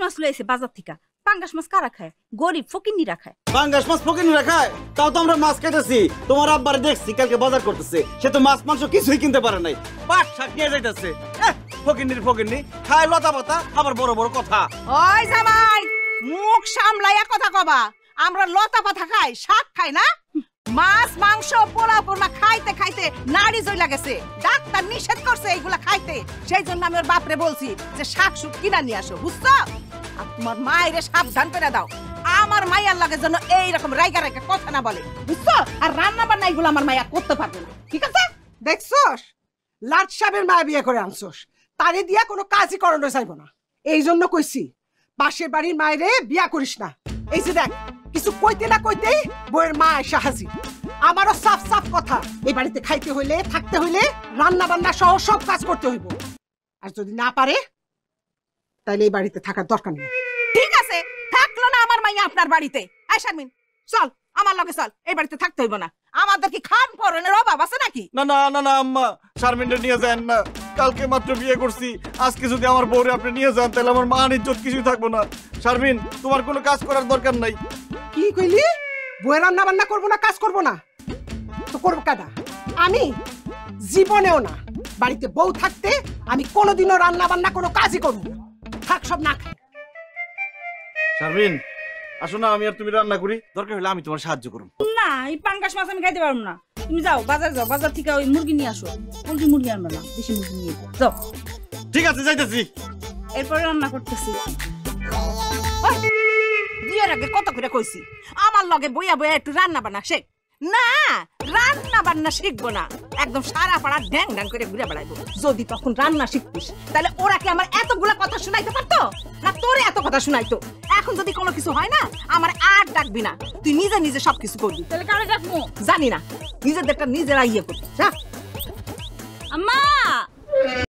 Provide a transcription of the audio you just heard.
মাছ লইছে বাজার থেকে। পাঙ্গাস মাছ কারা খায়? গরিব ফকিন্নিরা খায়। পাঙ্গাস মাছ ফকিন্নিরা খায়? তাও তো আমরা মাছ খাইতেছি। তোমার আব্বারে দেখছি কালকে বাজার করতেছে, সে তো মাছ মাংস কিছুই কিনতে পারে নাই, পাট শাক নিয়ে যাইতেছে। ফকিন্নি খায় লতা পাতা, আবার বড় বড় কথা। ওই জামাই, মুখ সামলাইয়া কথা কবা। আমরা লতা পাতা খাই, শাক খাই না? মাছ মাংস পোলাও পোরমা খাইতে খাইতে নাড়ি জইলা গেছে। ডাক্তার নিষেধ করছে এইগুলা খাইতে। সেই জন্য আমি ওর বাপরে বলছি যে শাক সুক কিনা নিয়ে আসো, বুঝছো? আর তোমার মায়েরে সাবধান করে দাও, আমার মাইয়ার লাগে যেন এইরকম রাইগা রাইগা কথা না বলে, বুঝছো? আর রান্না বান্না এগুলো আমার মাইয়া করতে পারবে না, ঠিক আছে? দেখছস, লাট সাহেবের মায়া বিয়ে করে আনছস, তারে দিয়া কোনো কাজই করানো যাইব না। এই জন্য কইছি পাশের বাড়ির মায়েরে বিয়া করিস না। এই যে দেখ, কিছু কইতে না কইতেই বউয়ের মা এসে হাজির। আমারও সাফ সাফ কথা, এই বাড়িতে খাইতে হইলে থাকতে হইলে রান্না বান্না সহ সব কাজ করতে হইব। আর যদি না পারে তাইলে এই বাড়িতে থাকার দরকার নেই। ঠিক আছে, থাকলো না আমার মাইয়া আপনার বাড়িতে। আয় শারমিন, চল আমার লগে চল, এই বাড়িতে থাকতে হইব না। আমাদের কি খান পরনের অভাব আছে নাকি? না না না না আম্মা, শারমিনটা নিয়ে যান না। কালকে মাত্র বিয়ে করছি, আজকে যদি আমার বউরে আপনি নিয়ে যান তাহলে আমার মান ইজ্জত কিছুই থাকবো না। শারমিন, তোমার কোনো কাজ করার দরকার নাই। কি কইলি? বউয়ের রান্না বান্না করবো না, কাজ করবো না? তো করবো কাদা? আমি জীবনেও না। বাড়িতে বউ থাকতে আমি কোনোদিনও রান্না বান্না কোনো কাজই করবো না। থাক সব না খাই। শারমিন, আসো না, আমি আর তুমি রান্না করি, দরকার হলে আমি তোমার সাহায্য করব। না, এই পাঙ্গাস মাছ আমি খাইতে পারবো না। তুমি যাও, বাজার যাও, বাজার থেকে ওই মুরগি নিয়ে আসো। মুরগি আনবে না, দেশি মুরগি নিয়ে যাও। ঠিক আছে, যাইতেছি। এরপরে রান্না করতেছি। বিয়ের আগে কত করে কইছি আমার লগে বইয়া বইয়া একটু রান্না বান্না শেখ। না, রান্না বান্না শিখবো না, একদম সারা পাড়া ড্যাং ড্যাং করে ঘুরে বেড়াইবো। যদি তখন রান্না শিখতিস তাহলে ওরা কি আমার এতগুলা কথা শুনাইতে পারতো? না তোরে এত কথা শুনাইতো? এখন যদি কোনো কিছু হয় না, আমার আর ডাকবি না, তুই নিজে নিজে সবকিছু করবি। তাহলে কারে ডাকবো? জানি না, নিজেদেরটা নিজেরা ইয়ে করবি। আম্মা